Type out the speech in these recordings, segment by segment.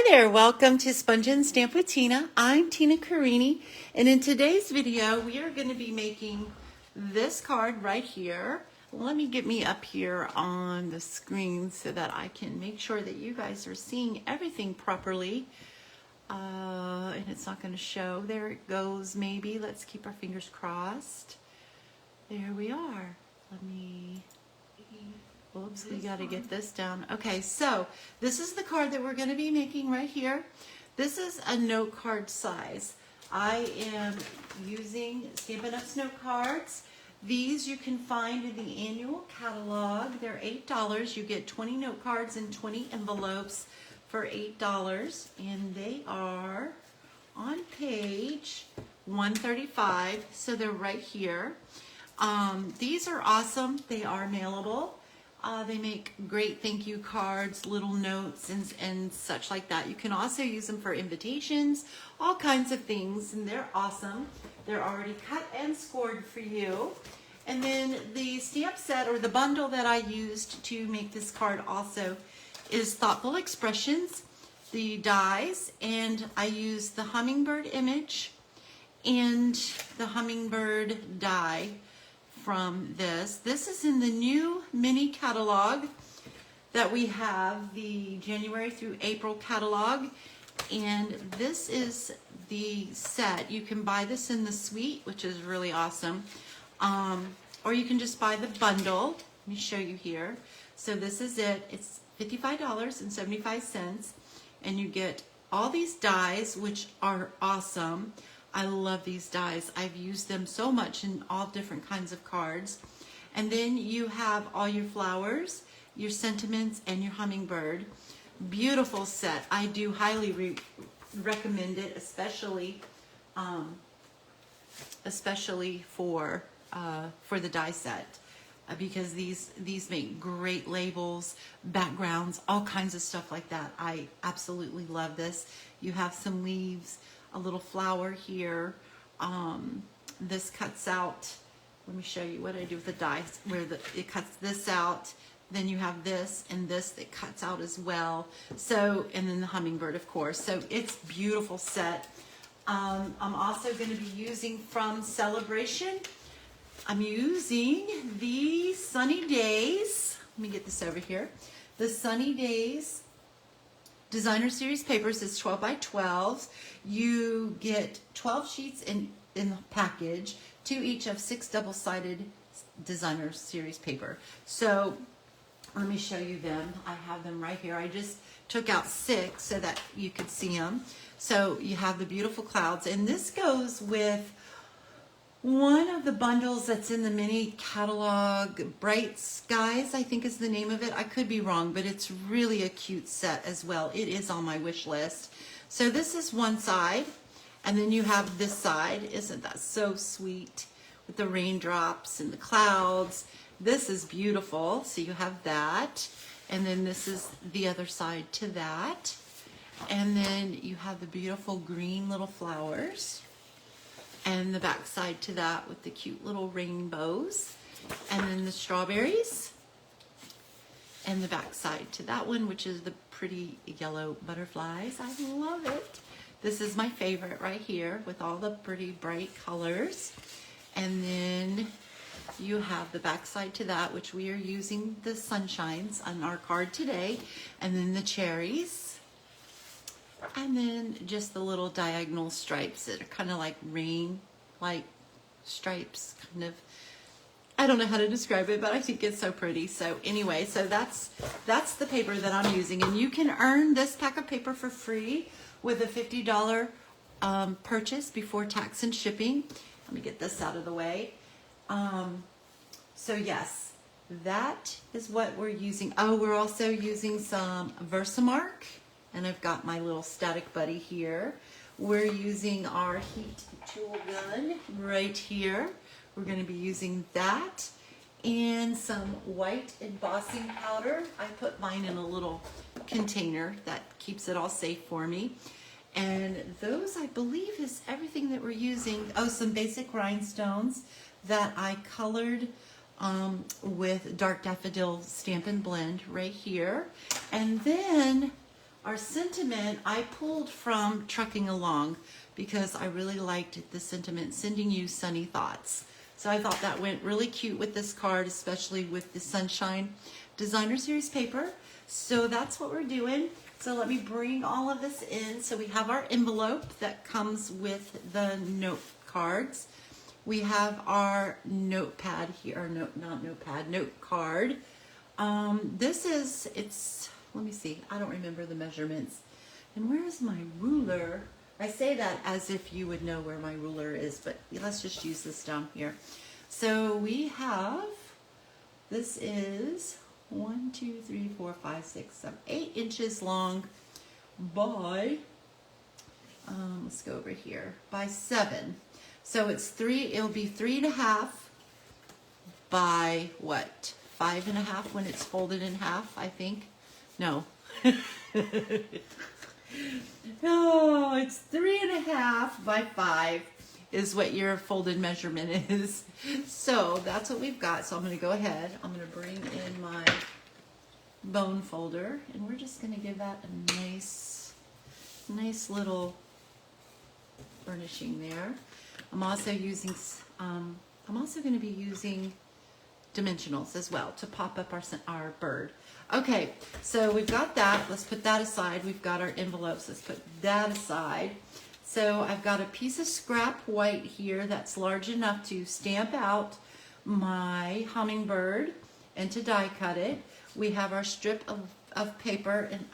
Hi there, welcome to Sponge and Stamp with Tina. I'm Tina Carini, and in today's video we are going to be making this card right here. Let me get me up here on the screen so that I can make sure that you guys are seeing everything properly. And it's not going to show. There it goes, maybe. Let's keep our fingers crossed. There we are. Let me... Oops, we got to get this down. Okay, so this is the card that we're going to be making right here. This is a note card size. I am using Stampin' Up's note cards. These you can find in the annual catalog. They're $8. You get 20 note cards and 20 envelopes for $8. And they are on page 135, so they're right here. These are awesome. They are mailable. They make great thank you cards, little notes, and such like that. You can also use them for invitations, all kinds of things, and they're awesome. They're already cut and scored for you. And then the stamp set, or the bundle that I used to make this card also, is Thoughtful Expressions, the dies, and I used the hummingbird image and the hummingbird die from this. This is in the new mini catalog that we have, the January through April catalog, and this is the set. You can buy this in the suite, which is really awesome, or you can just buy the bundle. Let me show you here. So this is it. It's $55.75, and you get all these dies, which are awesome. I love these dies. I've used them so much in all different kinds of cards. And then you have all your flowers, your sentiments, and your hummingbird. Beautiful set. I do highly recommend it, especially for the die set, because these make great labels, backgrounds, all kinds of stuff like that. I absolutely love this. You have some leaves, a little flower here. This cuts out, let me show you what I do with the dies, where it cuts this out. Then you have this and this that cuts out as well. So, and then the hummingbird, of course. So it's a beautiful set. I'm also going to be using from Celebration, I'm using the Sunny Days. Let me get this over here. The Sunny Days Designer Series papers is 12 by 12. You get 12 sheets in the package, 2 each of 6 double-sided Designer Series paper. So let me show you them. I have them right here. I just took out 6 so that you could see them. So you have the beautiful clouds, and this goes with one of the bundles that's in the mini catalog, Bright Skies, I think is the name of it. I could be wrong, but it's really a cute set as well. It is on my wish list. So this is one side, and then you have this side. Isn't that so sweet? With the raindrops and the clouds. This is beautiful. So you have that. And then this is the other side to that. And then you have the beautiful green little flowers. And the back side to that with the cute little rainbows, and then the strawberries, and the back side to that one, which is the pretty yellow butterflies. I love it. This is my favorite right here with all the pretty bright colors. And then you have the back side to that, which we are using the sunshines on our card today, and then the cherries. And then just the little diagonal stripes that are kind of like rain-like stripes, kind of. I don't know how to describe it, but I think it's so pretty. So anyway, so that's the paper that I'm using. And you can earn this pack of paper for free with a $50 purchase before tax and shipping. Let me get this out of the way. So yes, that is what we're using. Oh, we're also using some Versamark. And I've got my little static buddy here. We're using our heat tool gun right here. We're going to be using that and some white embossing powder. I put mine in a little container that keeps it all safe for me. And those, I believe, is everything that we're using. Oh, some basic rhinestones that I colored with Dark Daffodil Stampin' Blend right here. And then Our sentiment I pulled from Trucking Along because I really liked the sentiment, sending you sunny thoughts. So I thought that went really cute with this card, especially with the Sunshine Designer Series paper. So that's what we're doing. So let me bring all of this in. So we have our envelope that comes with the note cards. We have our notepad here, or not notepad, note card. Let me see, I don't remember the measurements. And where is my ruler? I say that as if you would know where my ruler is, but let's just use this down here. So we have, this is 1, 2, 3, 4, 5, 6, 7, 8 inches long by, let's go over here, by 7. So it'll be 3.5 by what? 5.5 when it's folded in half, I think. No. No, it's 3.5 by 5 is what your folded measurement is. So that's what we've got. So I'm going to go ahead. I'm going to bring in my bone folder, and we're just going to give that a nice little burnishing there. I'm also going to be using dimensionals as well to pop up our bird. Okay, so we've got that. Let's put that aside. We've got our envelopes. Let's put that aside. So I've got a piece of scrap white here that's large enough to stamp out my hummingbird and to die cut it. We have our strip of paper, and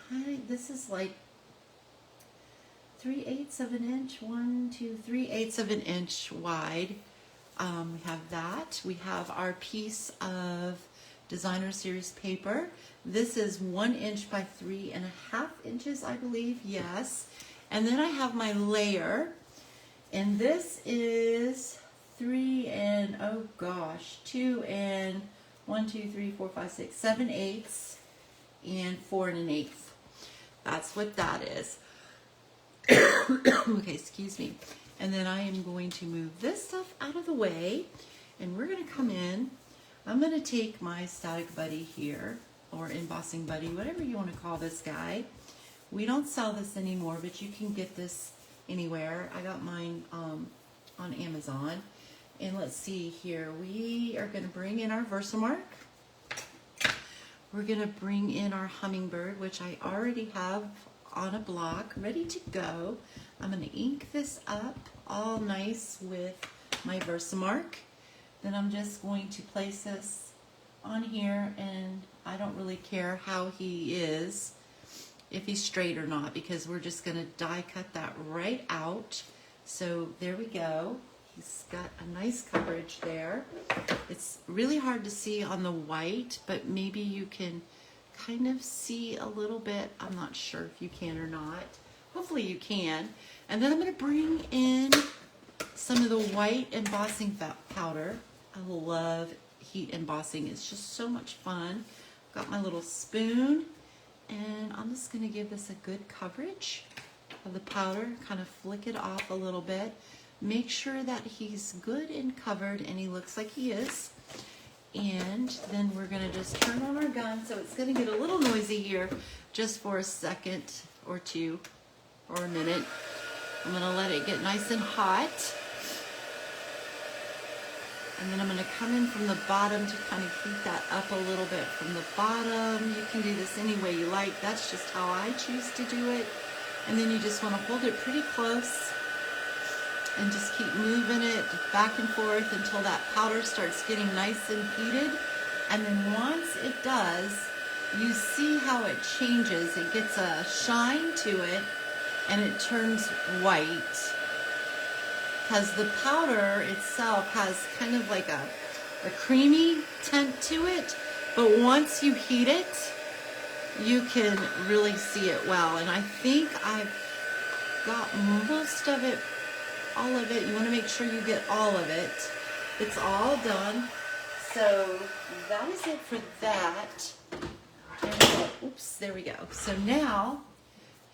this is like 3/8 of an inch, 3/8 of an inch wide. We have that. We have our piece of Designer Series paper. This is 1 inch by 3.5 inches, I believe. Yes. And then I have my layer, and this is 2 and 1, 2, 3, 4, 5, 6, 7/8 and 4 1/8. That's what that is. Okay, excuse me. And then I am going to move this stuff out of the way, and we're going to come in. I'm going to take my Static Buddy here, or Embossing Buddy, whatever you want to call this guy. We don't sell this anymore, but you can get this anywhere. I got mine on Amazon. And let's see here. We are going to bring in our Versamark. We're going to bring in our hummingbird, which I already have on a block, ready to go. I'm going to ink this up all nice with my Versamark. Then I'm just going to place this on here, and I don't really care how he is, if he's straight or not, because we're just going to die cut that right out. So there we go. He's got a nice coverage there. It's really hard to see on the white, but maybe you can kind of see a little bit. I'm not sure if you can or not. Hopefully you can. And then I'm going to bring in some of the white embossing powder. I love heat embossing. It's just so much fun. Got my little spoon, and I'm just going to give this a good coverage of the powder, kind of flick it off a little bit. Make sure that he's good and covered, and he looks like he is. And then we're going to just turn on our gun, so it's going to get a little noisy here just for a second or two or a minute. I'm going to let it get nice and hot. And then I'm going to come in from the bottom to kind of heat that up a little bit from the bottom. You can do this any way you like. That's just how I choose to do it. And then you just want to hold it pretty close and just keep moving it back and forth until that powder starts getting nice and heated. And then once it does, you see how it changes. It gets a shine to it, and it turns white. Because the powder itself has kind of like a creamy tint to it, but once you heat it, you can really see it well. And I think I've got most of it, all of it. You want to make sure you get all of it. It's all done. So that is it for that. And, oops, there we go. So now,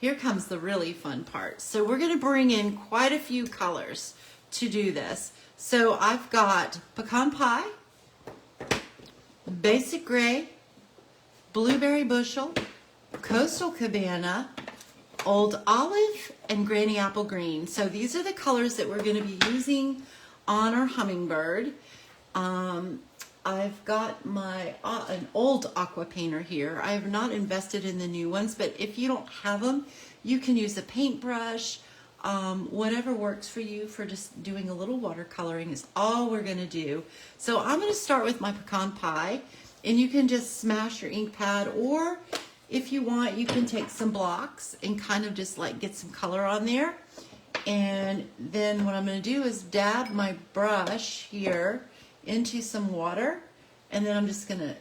here comes the really fun part. So we're going to bring in quite a few colors to do this. So I've got Pecan Pie, Basic Gray, Blueberry Bushel, Coastal Cabana, Old Olive and Granny Apple Green. So these are the colors that we're going to be using on our hummingbird. I've got my an old aqua painter here. I have not invested in the new ones, but if you don't have them, you can use a paintbrush. Whatever works for you for just doing a little watercoloring is all we're going to do. So I'm going to start with my pecan pie, and you can just smash your ink pad, or if you want, you can take some blocks and kind of just like get some color on there. And then what I'm going to do is dab my brush here into some water, and then I'm just going to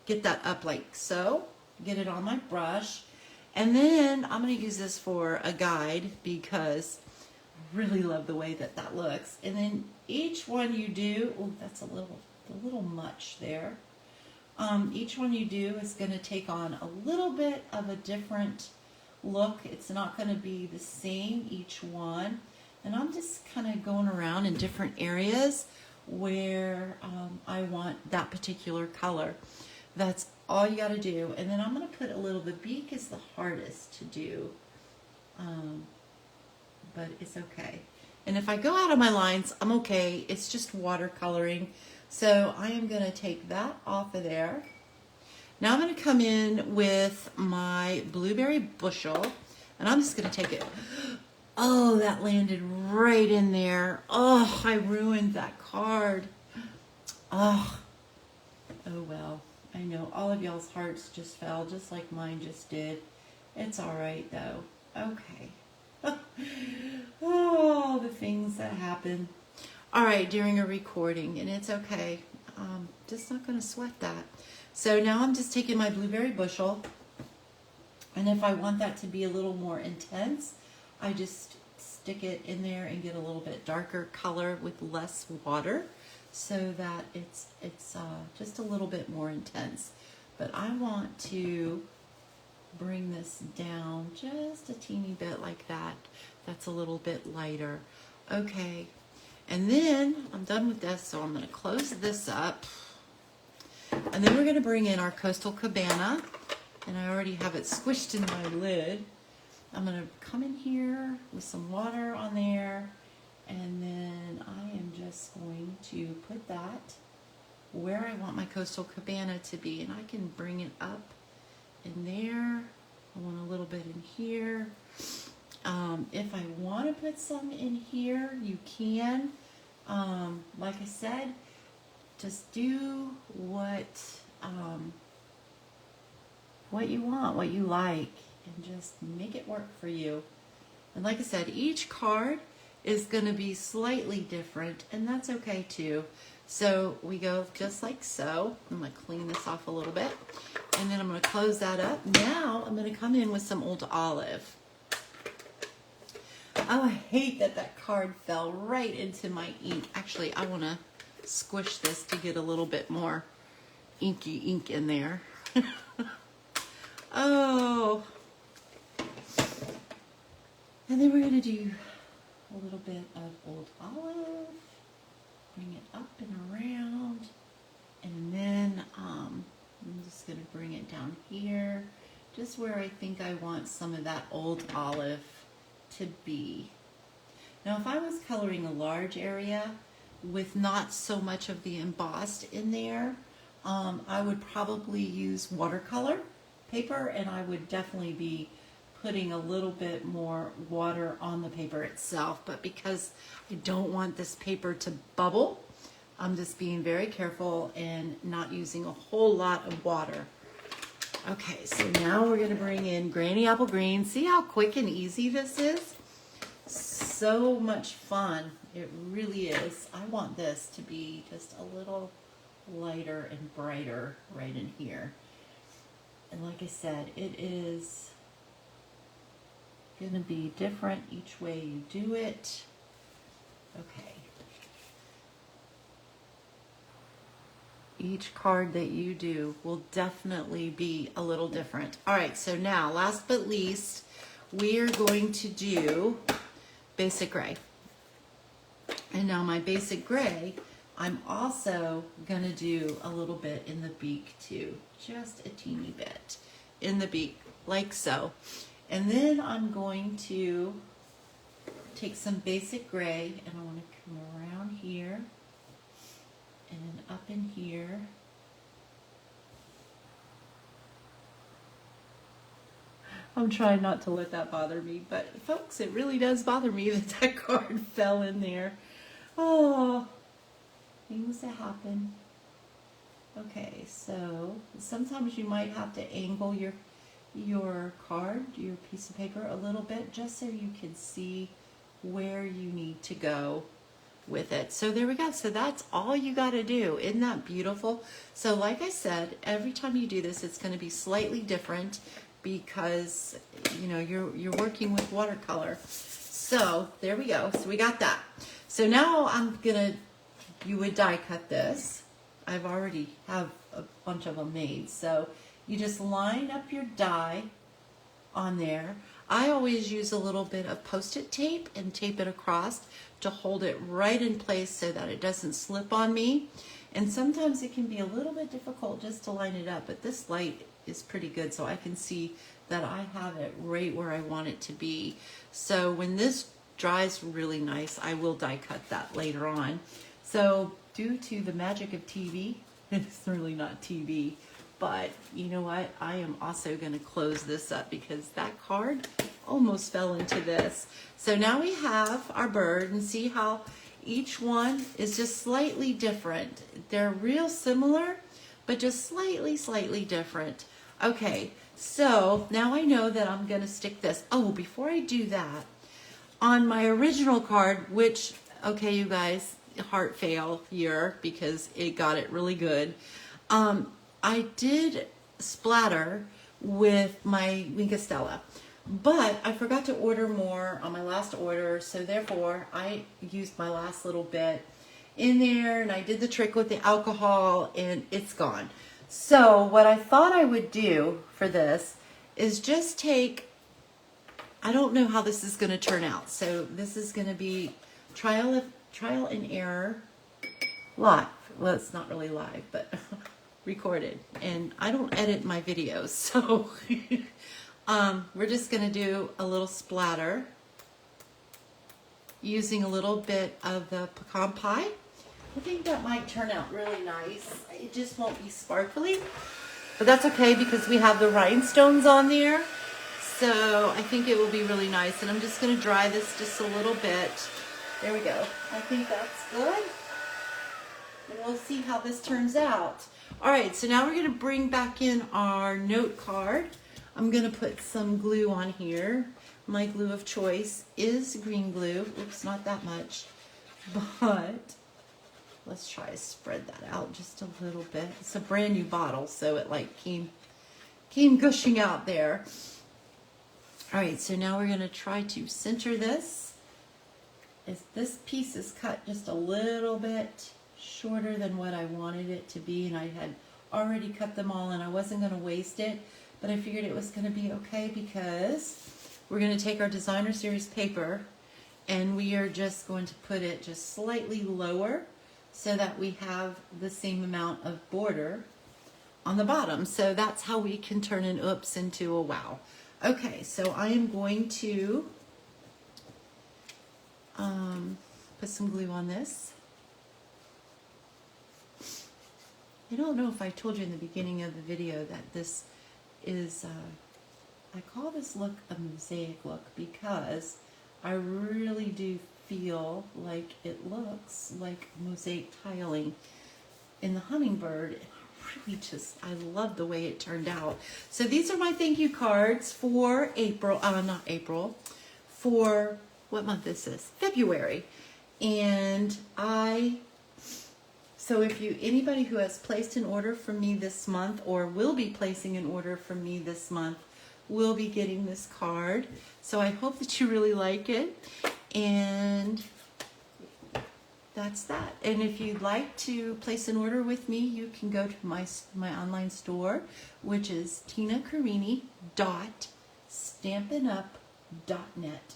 get that up like so, get it on my brush. And then I'm going to use this for a guide because I really love the way that that looks. And then each one you do, oh, that's a little much there. Each one you do is going to take on a little bit of a different look. It's not going to be the same each one. And I'm just kind of going around in different areas where I want that particular color. That's all you got to do. And then I'm going to put a little, the beak is the hardest to do, but it's okay. And if I go out of my lines, I'm okay. It's just watercoloring. So I am going to take that off of there. Now I'm going to come in with my blueberry bushel, and I'm just going to take it. Oh, that landed right in there. Oh, I ruined that card. Oh well. I know all of y'all's hearts just fell just like mine just did. It's all right though. Okay. Oh, the things that happen. All right, during a recording, and it's okay. Just not going to sweat that. So now I'm just taking my blueberry bushel, and if I want that to be a little more intense, I just stick it in there and get a little bit darker color with less water, so that it's just a little bit more intense. But I want to bring this down just a teeny bit like that. That's a little bit lighter. Okay, and then I'm done with this, so I'm going to close this up. And then we're going to bring in our Coastal Cabana, and I already have it squished in my lid. I'm going to come in here with some water on there, and then I am just going to put that where I want my Coastal Cabana to be, and I can bring it up in there. I want a little bit in here. If I want to put some in here, you can. Like I said, just do what you want, what you like, and just make it work for you. And like I said, each card is going to be slightly different, and that's okay too. So we go just like so. I'm going to clean this off a little bit, and then I'm going to close that up. Now I'm going to come in with some Old Olive. Oh, I hate that that card fell right into my ink. Actually, I want to squish this to get a little bit more inky ink in there. Oh. And then we're going to do a little bit of Old Olive. Bring it up and around. And then I'm just going to bring it down here, just where I think I want some of that Old Olive to be. Now, if I was coloring a large area with not so much of the embossed in there, I would probably use watercolor paper, and I would definitely be putting a little bit more water on the paper itself. But because I don't want this paper to bubble, I'm just being very careful and not using a whole lot of water. Okay, so now we're going to bring in Granny Apple Green. See how quick and easy this is? So much fun. It really is. I want this to be just a little lighter and brighter right in here. And like I said, it is going to be different each way you do it. Okay. Each card that you do will definitely be a little different. All right, so now, last but least, we are going to do basic gray. And now my basic gray, I'm also going to do a little bit in the beak too. Just a teeny bit in the beak, like so. And then I'm going to take some basic gray, and I want to come around here and up in here. I'm trying not to let that bother me, but folks, it really does bother me that that card fell in there. Oh, things that happen. Okay, so sometimes you might have to angle your card, your piece of paper a little bit, just so you can see where you need to go with it. So there we go. So that's all you got to do. Isn't that beautiful? So like I said, every time you do this, it's going to be slightly different because you're working with watercolor. So there we go. So we got that. So now you would die cut this. I've already have a bunch of them made. So you just line up your die on there. I always use a little bit of Post-it tape and tape it across to hold it right in place so that it doesn't slip on me. And sometimes it can be a little bit difficult just to line it up, but this light is pretty good, so I can see that I have it right where I want it to be. So when this dries really nice, I will die cut that later on. So due to the magic of TV, it's really not TV, but you know what? I am also going to close this up because that card almost fell into this. So now we have our bird, and see how each one is just slightly different. They're real similar, but just slightly different. Okay, so now I know that I'm going to stick this. Oh, before I do that, on my original card, which, okay, you guys, heart fail here because it got it really good. I did splatter with my Wink of Stella, but I forgot to order more on my last order, so therefore I used my last little bit in there, and I did the trick with the alcohol, and it's gone. So what I thought I would do for this is just take, I don't know how this is going to turn out, so this is going to be trial and error live. Well, it's not really live, but recorded, and I don't edit my videos, so we're just going to do a little splatter using a little bit of the pecan pie. I think that might turn out really nice. It just won't be sparkly, but that's okay because we have the rhinestones on there, so I think it will be really nice. And I'm just going to dry this just a little bit. There we go. I think that's good, and we'll see how this turns out. All right, so now we're going to bring back in our note card. I'm going to put some glue on here. My glue of choice is green glue. Oops, not that much, but let's try to spread that out just a little bit. It's a brand new bottle, so it like came gushing out there. All right, so now we're going to try to center this. This piece is cut just a little bit shorter than what I wanted it to be, and I had already cut them all, and I wasn't going to waste it, but I figured it was going to be okay because we're going to take our designer series paper and we are just going to put it just slightly lower so that we have the same amount of border on the bottom. So that's how we can turn an oops into a wow. Okay, so I am going to put some glue on this. I don't know if I told you in the beginning of the video that this is, I call this look a mosaic look because I really do feel like it looks like mosaic tiling in the hummingbird. I love the way it turned out. So these are my thank you cards for April, not April, for what month is this? February. And so if anybody who has placed an order from me this month or will be placing an order from me this month will be getting this card. So I hope that you really like it. And that's that. And if you'd like to place an order with me, you can go to my online store, which is tinacarini.stampinup.net.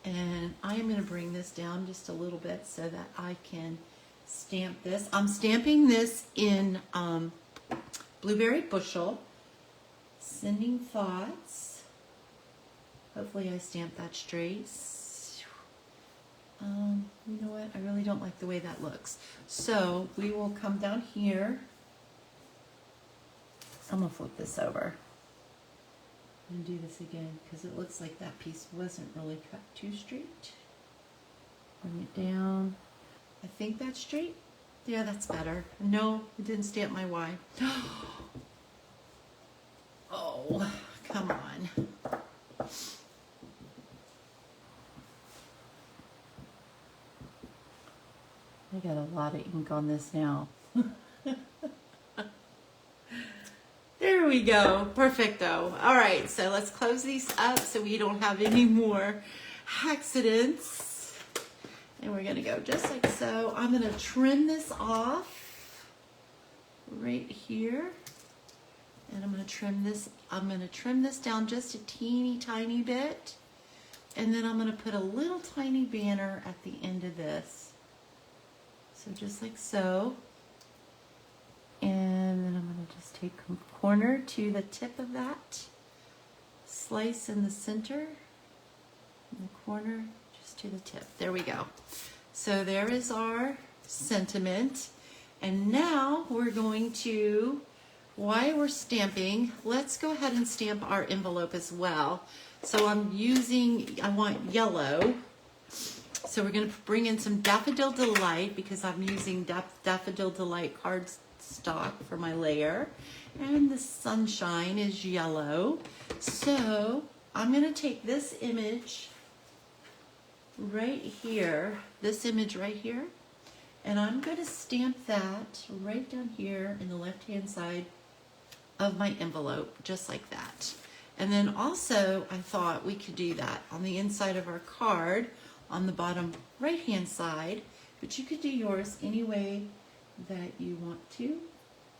And I am going to bring this down just a little bit so that I can stamp this. I'm stamping this in Blueberry Bushel, Sending Thoughts, Hopefully I stamped that straight. You know what? I really don't like the way that looks. So we will come down here. I'm gonna flip this over and do this again because it looks like that piece wasn't really cut too straight. Bring it down. I think that's straight. Yeah, that's better. No, it didn't stamp my Y. Oh, come on. I got a lot of ink on this now. There we go. Perfecto. All right, so let's close these up so we don't have any more accidents. And we're gonna go just like so. I'm gonna trim this off right here. And I'm gonna trim this down just a teeny tiny bit. And then I'm gonna put a little tiny banner at the end of this. So just like so. And then I'm going to just take a corner to the tip of that. Slice in the center. In the corner, just to the tip. There we go. So there is our sentiment. And now we're going to, while we're stamping, let's go ahead and stamp our envelope as well. So I want yellow. So we're going to bring in some Daffodil Delight because I'm using Daffodil Delight cardstock for my layer. And the sunshine is yellow. So I'm going to take this image right here, and I'm going to stamp that right down here in the left-hand side of my envelope, just like that. And then also I thought we could do that on the inside of our card, on the bottom right hand side, but you could do yours any way that you want to.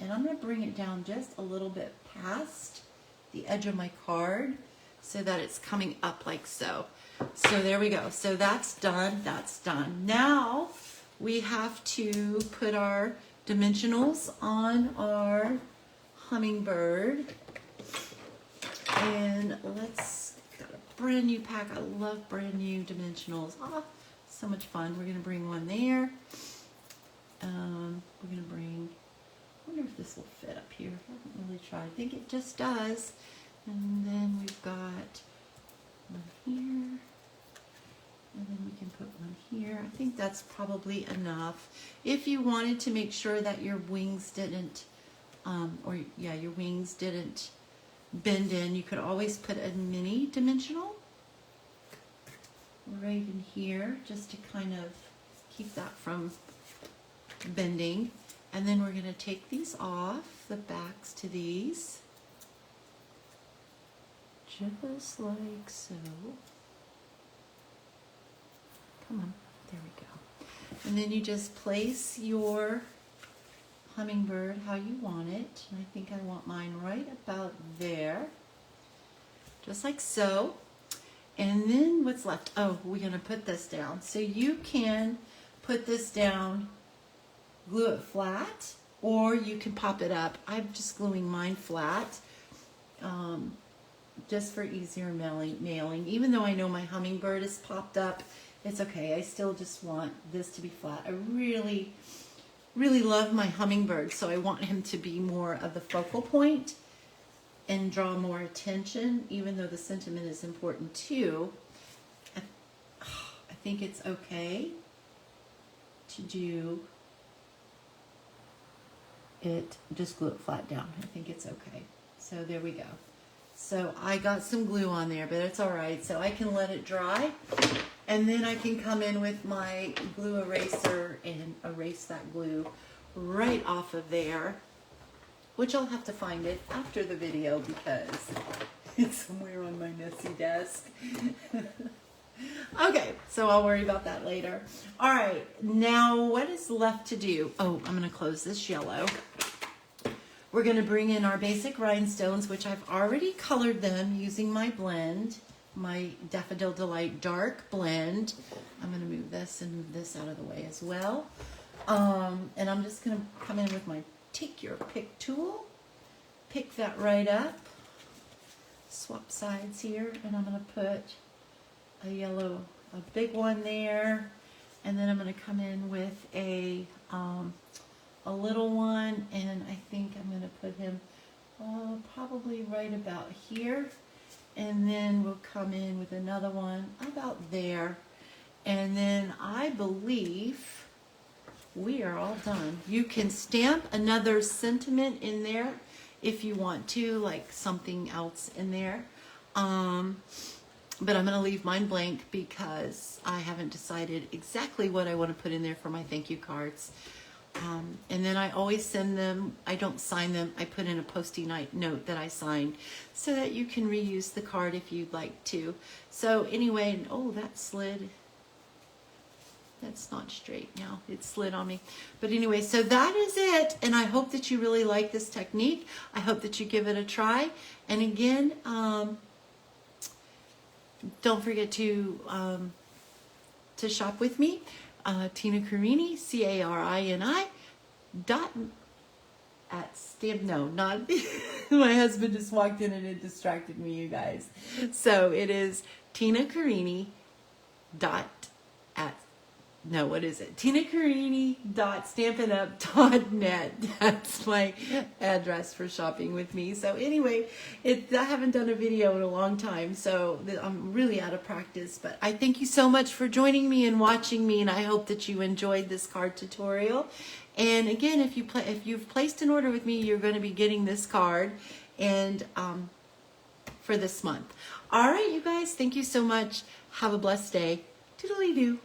And I'm going to bring it down just a little bit past the edge of my card so that it's coming up like so. So there we go. So that's done. Now we have to put our dimensionals on our hummingbird. And got a brand new pack. I love brand new dimensionals. Oh, so much fun. We're going to bring one there. We're going to bring, I wonder if this will fit up here. I haven't really tried. I think it just does. And then we've got one here. And then we can put one here. I think that's probably enough. If you wanted to make sure that your wings didn't, your wings didn't bend in, you could always put a mini dimensional right in here just to kind of keep that from bending. And then we're going to take these off, the backs to these, just like so. Come on, there we go. And then you just place your hummingbird how you want it. And I think I want mine right about there, just like so. And then what's left? Oh, we're going to put this down. So you can put this down, glue it flat, or you can pop it up. I'm just gluing mine flat, just for easier mailing. Even though I know my hummingbird is popped up, it's okay. I still just want this to be flat. I really, really love my hummingbird, so I want him to be more of the focal point and draw more attention, even though the sentiment is important too. I think it's okay to do it, just glue it flat down. I think it's okay. So there we go. So I got some glue on there, but it's all right. So I can let it dry, and then I can come in with my glue eraser and erase that glue right off of there, which I'll have to find it after the video because it's somewhere on my messy desk. Okay, so I'll worry about that later. All right, now what is left to do? Oh, I'm going to close this yellow. We're going to bring in our basic rhinestones, which I've already colored them using my blend, my Daffodil Delight dark blend. I'm going to move this and move this out of the way as well. And I'm just going to come in with my take your pick tool, pick that right up. swap sides here, and I'm going to put a yellow, a big one there, and then I'm going to come in with a little one, and I think I'm going to put him probably right about here, and then we'll come in with another one about there, and then I believe we are all done. You can stamp another sentiment in there if you want to, like something else in there. But I'm going to leave mine blank because I haven't decided exactly what I want to put in there for my thank you cards. And then I always send them, I don't sign them, I put in a Post-it note that I signed so that you can reuse the card if you'd like to. So anyway, oh, that slid. That's not straight now. It slid on me. But anyway, so that is it. And I hope that you really like this technique. I hope that you give it a try. And again, don't forget to shop with me. Tina Carini, C-A-R-I-N-I, at stamp, no, not, my husband just walked in and it distracted me, you guys. So it is Tina Carini TinaCarini.stampitup.net. That's my address for shopping with me. So anyway, I haven't done a video in a long time, so I'm really out of practice. But I thank you so much for joining me and watching me, and I hope that you enjoyed this card tutorial. And again, if you've placed an order with me, you're going to be getting this card and for this month. All right, you guys, thank you so much. Have a blessed day. Toodly-doo.